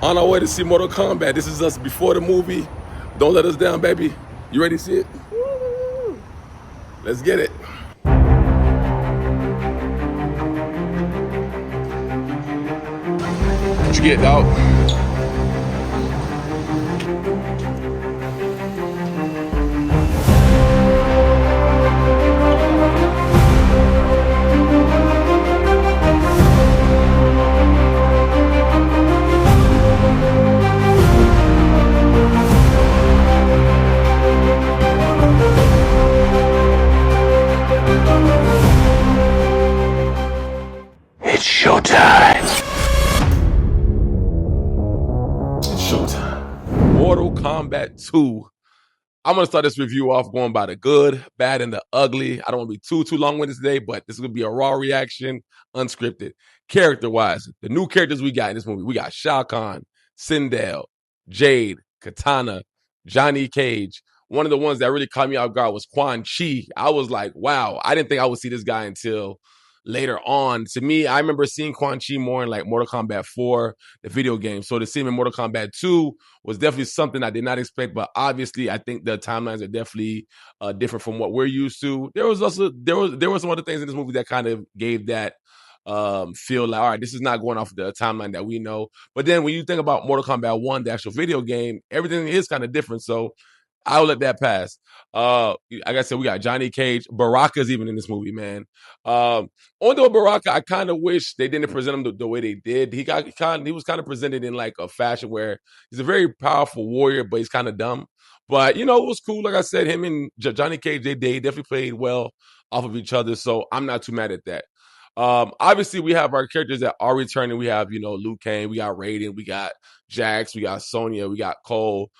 On our way to see Mortal Kombat. This is us before the movie. Don't let us down, baby. You ready to see it? Let's get it. What you get, dog? It's showtime. It's showtime. Mortal Kombat 2. I'm going to start this review off going by the good, bad, and the ugly. I don't want to be too long-winded today, but this is going to be a raw reaction, unscripted. Character-wise, the new characters we got in this movie, we got Shao Kahn, Sindel, Jade, Katana, Johnny Cage. One of the ones that really caught me off guard was Quan Chi. I was like, wow, I didn't think I would see this guy until later on. To me, I remember seeing Quan Chi more in like Mortal Kombat 4, the video game. So to see him in Mortal Kombat 2 was definitely something I did not expect. But obviously, I think the timelines are definitely different from what we're used to. There was some other things in this movie that kind of gave that feel like, all right, this is not going off the timeline that we know. But then when you think about Mortal Kombat 1, the actual video game, everything is kind of different. So I'll let that pass. Like I said, we got Johnny Cage. Baraka's even in this movie, man. Although Baraka, I kind of wish they didn't present him the way they did. He was kind of presented in like a fashion where he's a very powerful warrior, but he's kind of dumb. But it was cool. Like I said, him and Johnny Cage, they definitely played well off of each other. So I'm not too mad at that. Obviously, we have our characters that are returning. We have, Liu Kang, we got Raiden, we got Jax, we got Sonya, we got Cole.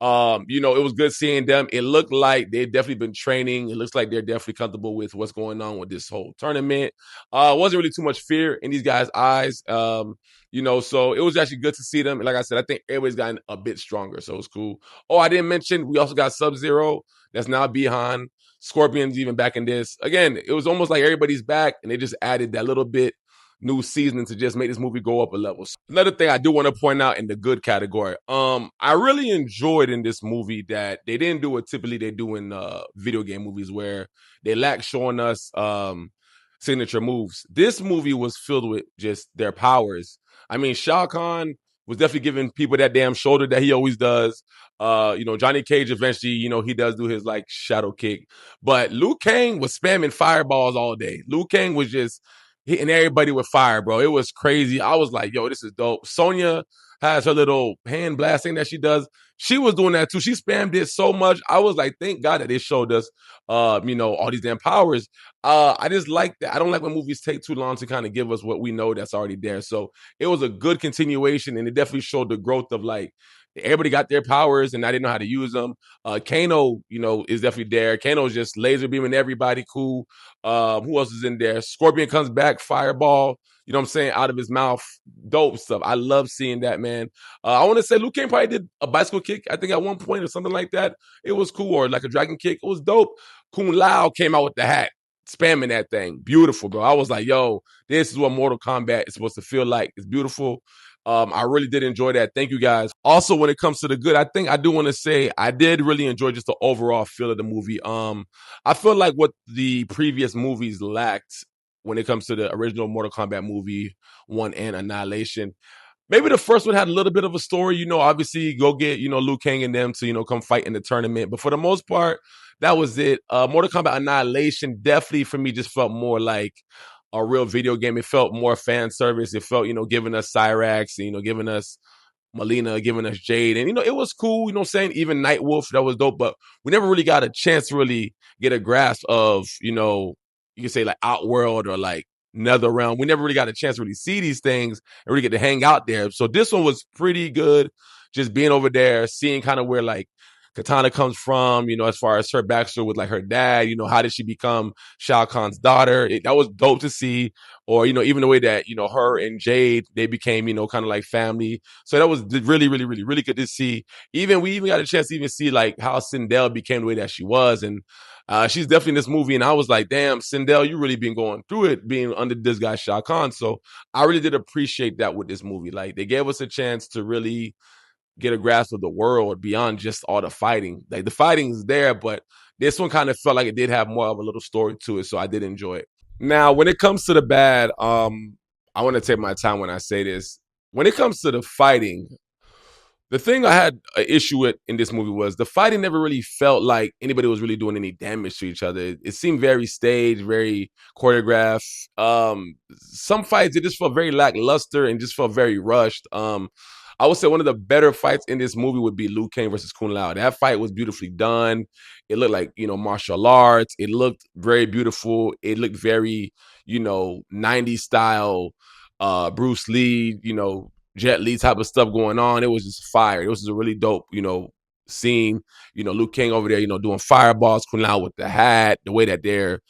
It was good seeing them. It looked like they've definitely been training. It looks like they're definitely comfortable with what's going on with this whole tournament. Wasn't really too much fear in these guys' eyes. So it was actually good to see them. And like I said, I think everybody's gotten a bit stronger, so it was cool. Oh, I didn't mention we also got Sub-Zero that's now behind. Scorpion's even back in this. Again, it was almost like everybody's back, and they just added that little bit new seasoning to just make this movie go up a level. So another thing I do want to point out in the good category, I really enjoyed in this movie that they didn't do what typically they do in video game movies where they lack showing us signature moves. This movie was filled with just their powers. I mean, Shao Kahn was definitely giving people that damn shoulder that he always does. Johnny Cage eventually, he does do his like shadow kick. But Liu Kang was spamming fireballs all day. Liu Kang was just hitting everybody with fire, bro. It was crazy. I was like, yo, this is dope. Sonya has her little hand blasting that she does. She was doing that too. She spammed it so much. I was like, thank God that they showed us, all these damn powers. I just like that. I don't like when movies take too long to kind of give us what we know that's already there. So it was a good continuation, and it definitely showed the growth of like, everybody got their powers and I didn't know how to use them. Kano, is definitely there. Kano's just laser beaming everybody. Cool. Who else is in there? Scorpion comes back, fireball, you know what I'm saying, out of his mouth. Dope stuff. I love seeing that, man. I want to say Liu Kang probably did a bicycle kick, I think at one point or something like that. It was cool. Or like a dragon kick. It was dope. Kung Lao came out with the hat, spamming that thing. Beautiful, bro. I was like, yo, this is what Mortal Kombat is supposed to feel like. It's beautiful. I really did enjoy that. Thank you guys. Also, when it comes to the good, I think I do want to say I did really enjoy just the overall feel of the movie. I feel like what the previous movies lacked when it comes to the original Mortal Kombat movie 1 and Annihilation. Maybe the first one had a little bit of a story, obviously go get, Liu Kang and them to, come fight in the tournament. But for the most part, that was it. Mortal Kombat Annihilation definitely for me just felt more like a real video game. It felt more fan service. It felt, giving us Cyrax, giving us Melina, giving us Jade. And, it was cool, what I'm saying? Even Nightwolf, that was dope. But we never really got a chance to really get a grasp of, you could say like Outworld or like NetherRealm. We never really got a chance to really see these things and really get to hang out there. So this one was pretty good. Just being over there, seeing kind of where like Katana comes from, as far as her backstory with like her dad, how did she become Shao Kahn's daughter? That was dope to see. Or, even the way that, her and Jade, they became, kind of like family. So that was really, really, really, really good to see. We even got a chance to even see like how Sindel became the way that she was. And she's definitely in this movie. And I was like, damn, Sindel, you really been going through it being under this guy, Shao Kahn. So I really did appreciate that with this movie. Like they gave us a chance to really get a grasp of the world beyond just all the fighting. Like the fighting is there, but this one kind of felt like it did have more of a little story to it. So I did enjoy it. Now, when it comes to the bad, I want to take my time when I say this. When it comes to the fighting, the thing I had an issue with in this movie was the fighting never really felt like anybody was really doing any damage to each other. It seemed very staged, very choreographed. Some fights, it just felt very lackluster and just felt very rushed. I would say one of the better fights in this movie would be Liu Kang versus Kung Lao. That fight was beautifully done. It looked like, martial arts. It looked very beautiful. It looked very, 90s style, Bruce Lee, Jet Li type of stuff going on. It was just fire. It was just a really dope, scene. Liu Kang over there, doing fireballs, Kung Lao with the hat, the way that they're,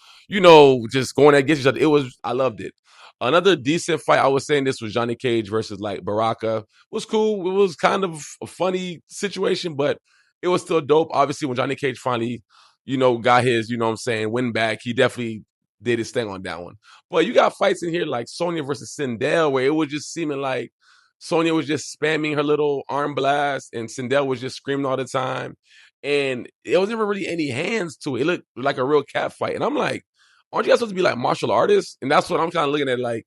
just going against each other. I loved it. Another decent fight, I was saying this was Johnny Cage versus like Baraka. It was cool. It was kind of a funny situation, but it was still dope. Obviously, when Johnny Cage finally, got his, win back, he definitely did his thing on that one. But you got fights in here like Sonya versus Sindel, where it was just seeming like Sonya was just spamming her little arm blast and Sindel was just screaming all the time. And it was never really any hands to it. It looked like a real cat fight. And I'm like, aren't you guys supposed to be like martial artists? And that's what I'm kind of looking at like,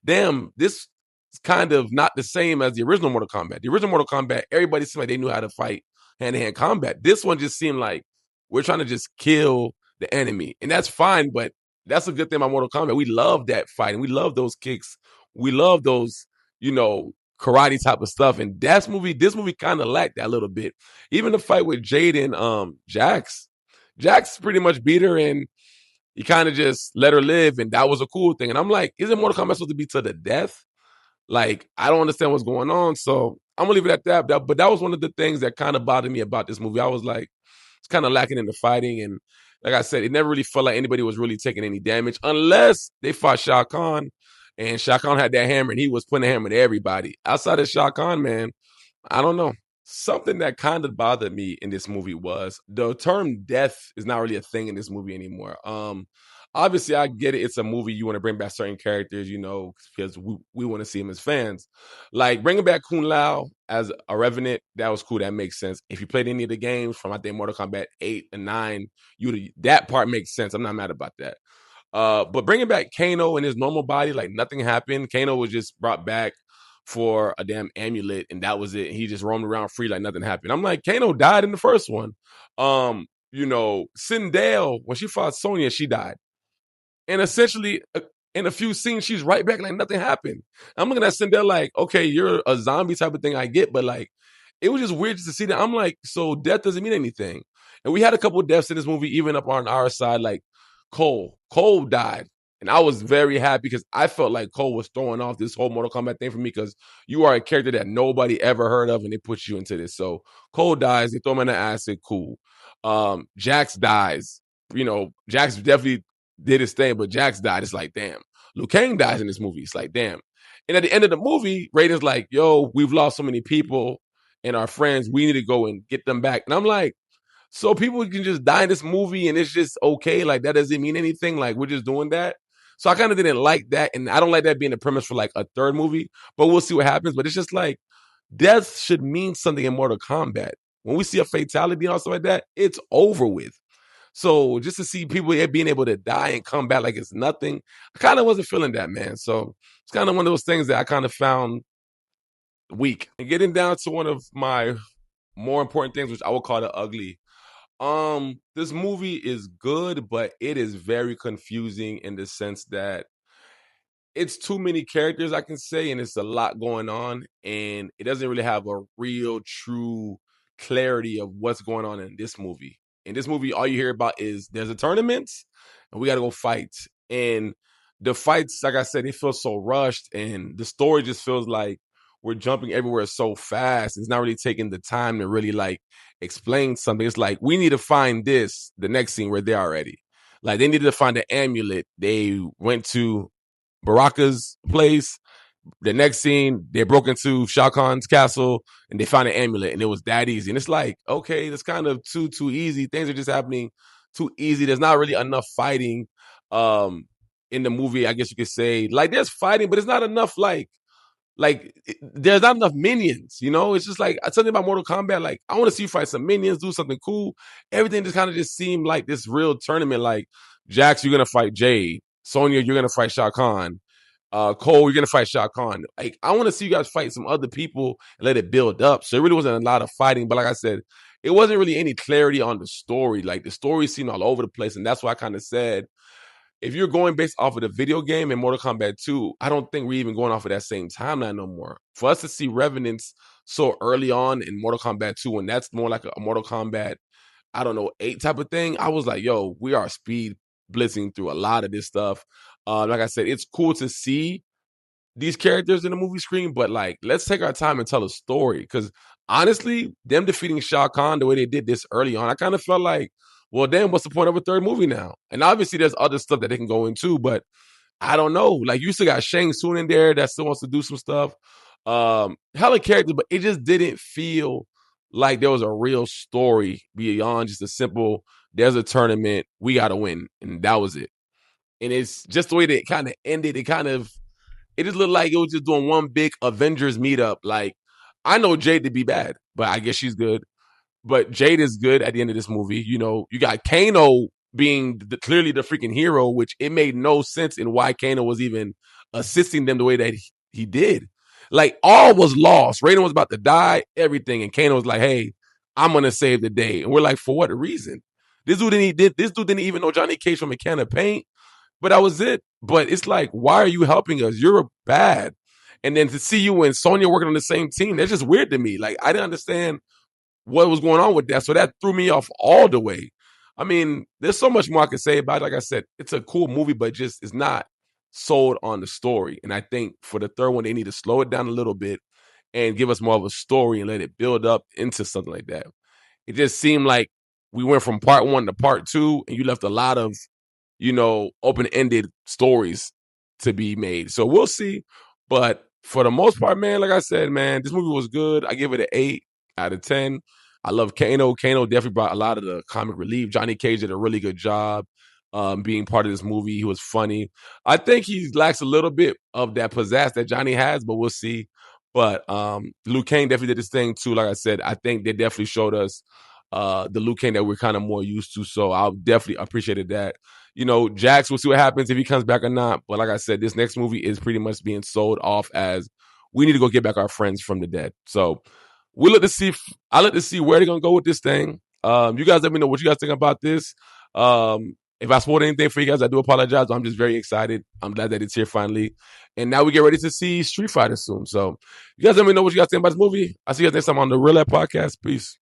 damn, this is kind of not the same as the original Mortal Kombat. The original Mortal Kombat, everybody seemed like they knew how to fight hand-to-hand combat. This one just seemed like we're trying to just kill the enemy. And that's fine, but that's a good thing about Mortal Kombat. We love that fight and we love those kicks. We love those, karate type of stuff. And this movie kind of lacked that a little bit. Even the fight with Jade and Jax pretty much beat her and he kind of just let her live, and that was a cool thing. And I'm like, isn't Mortal Kombat supposed to be to the death? Like, I don't understand what's going on. So I'm gonna leave it at that. But that was one of the things that kind of bothered me about this movie. I was like, it's kind of lacking in the fighting. And like I said, it never really felt like anybody was really taking any damage unless they fought Shao Kahn. And Shao Kahn had that hammer and he was putting a hammer to everybody. Outside of Shao Kahn, man, I don't know. Something that kind of bothered me in this movie was the term death is not really a thing in this movie anymore. Obviously, I get it. It's a movie. You want to bring back certain characters, because we want to see them as fans. Like bringing back Kung Lao as a Revenant, that was cool. That makes sense. If you played any of the games from, I think, Mortal Kombat 8 and 9, that part makes sense. I'm not mad about that. But bringing back Kano in his normal body, like nothing happened. Kano was just brought back for a damn amulet, and that was it. He just roamed around free like nothing happened. I'm like, Kano died in the first one. Sindel, when she fought Sonya, she died. And essentially, in a few scenes, she's right back like nothing happened. I'm looking at Sindel like, okay, you're a zombie type of thing, I get, but like, it was just weird just to see that. I'm like, so death doesn't mean anything. And we had a couple of deaths in this movie, even up on our side, like Cole. Cole died. And I was very happy because I felt like Cole was throwing off this whole Mortal Kombat thing for me because you are a character that nobody ever heard of and they put you into this. So Cole dies, they throw him in the acid, cool. Jax dies. Jax definitely did his thing, but Jax died. It's like, damn. Liu Kang dies in this movie. It's like, damn. And at the end of the movie, Raiden's like, yo, we've lost so many people and our friends. We need to go and get them back. And I'm like, so people can just die in this movie and it's just okay. Like, that doesn't mean anything. Like, we're just doing that. So I kind of didn't like that. And I don't like that being the premise for like a third movie, but we'll see what happens. But it's just like, death should mean something in Mortal Kombat. When we see a fatality or something like that, it's over with. So just to see people being able to die and come back like it's nothing, I kind of wasn't feeling that, man. So it's kind of one of those things that I kind of found weak. And getting down to one of my more important things, which I would call the ugly. This movie is good, but it is very confusing in the sense that it's too many characters, I can say, and it's a lot going on, and it doesn't really have a real, true clarity of what's going on in this movie. In this movie, all you hear about is there's a tournament, and we got to go fight. And the fights, like I said, they feel so rushed, and the story just feels like we're jumping everywhere so fast. It's not really taking the time to really like explain something. It's like, we need to find this. The next scene, we're there already. Like, they needed to find the amulet. They went to Baraka's place. The next scene, they broke into Shao Kahn's castle and they found an amulet, and it was that easy. And it's like, okay, that's kind of too easy. Things are just happening too easy. There's not really enough fighting in the movie, I guess you could say. Like, there's fighting, but it's not enough there's not enough minions, you know? It's just like, something about Mortal Kombat, like, I want to see you fight some minions, do something cool. Everything just kind of just seemed like this real tournament. Like, Jax, you're going to fight Jade. Sonya, you're going to fight Shao Kahn. Cole, you're going to fight Shao Kahn. Like, I want to see you guys fight some other people and let it build up. So it really wasn't a lot of fighting. But like I said, it wasn't really any clarity on the story. Like, the story seemed all over the place. And that's why I kind of said, if you're going based off of the video game and Mortal Kombat 2, I don't think we're even going off of that same timeline no more. For us to see Revenants so early on in Mortal Kombat 2, and that's more like a Mortal Kombat, I don't know, 8 type of thing, I was like, yo, we are speed blitzing through a lot of this stuff. Like I said, it's cool to see these characters in the movie screen, but like, let's take our time and tell a story. Because honestly, them defeating Shao Kahn the way they did this early on, I kind of felt like, well, then what's the point of a third movie now? And obviously, there's other stuff that they can go into, but I don't know. Like, you still got Shang Tsung in there that still wants to do some stuff. Hella characters, but it just didn't feel like there was a real story beyond just a simple, there's a tournament, we got to win. And that was it. And it's just the way that it kind of ended. It just looked like it was just doing one big Avengers meetup. Like, I know Jade to be bad, but I guess she's good. But Jade is good at the end of this movie. You know, you got Kano being clearly the freaking hero, which it made no sense in why Kano was even assisting them the way that he did. Like, all was lost. Raiden was about to die, everything. And Kano was like, hey, I'm going to save the day. And we're like, for what reason? This dude didn't even know Johnny Cage from a can of paint. But that was it. But it's like, why are you helping us? You're bad. And then to see you and Sonya working on the same team, that's just weird to me. Like, I didn't understand what was going on with that. So that threw me off all the way. I mean, there's so much more I could say about it. Like I said, it's a cool movie, but just it's not sold on the story. And I think for the third one, they need to slow it down a little bit and give us more of a story and let it build up into something like that. It just seemed like we went from part 1 to part 2, and you left a lot of, you know, open-ended stories to be made. So we'll see. But for the most part, man, like I said, man, this movie was good. I give it an 8 out of 10. I love Kano. Kano definitely brought a lot of the comic relief. Johnny Cage did a really good job being part of this movie. He was funny. I think he lacks a little bit of that pizzazz that Johnny has, but we'll see. But Liu Kang definitely did his thing too. Like I said, I think they definitely showed us the Liu Kang that we're kind of more used to. So I definitely appreciated that. You know, Jax, we'll see what happens if he comes back or not. But like I said, this next movie is pretty much being sold off as we need to go get back our friends from the dead. So I look to see where they're gonna go with this thing. You guys let me know what you guys think about this. If I spoiled anything for you guys, I do apologize. I'm just very excited. I'm glad that it's here finally. And now we get ready to see Street Fighter soon. So you guys let me know what you guys think about this movie. I'll see you guys next time on the Real AHH Podcast. Peace.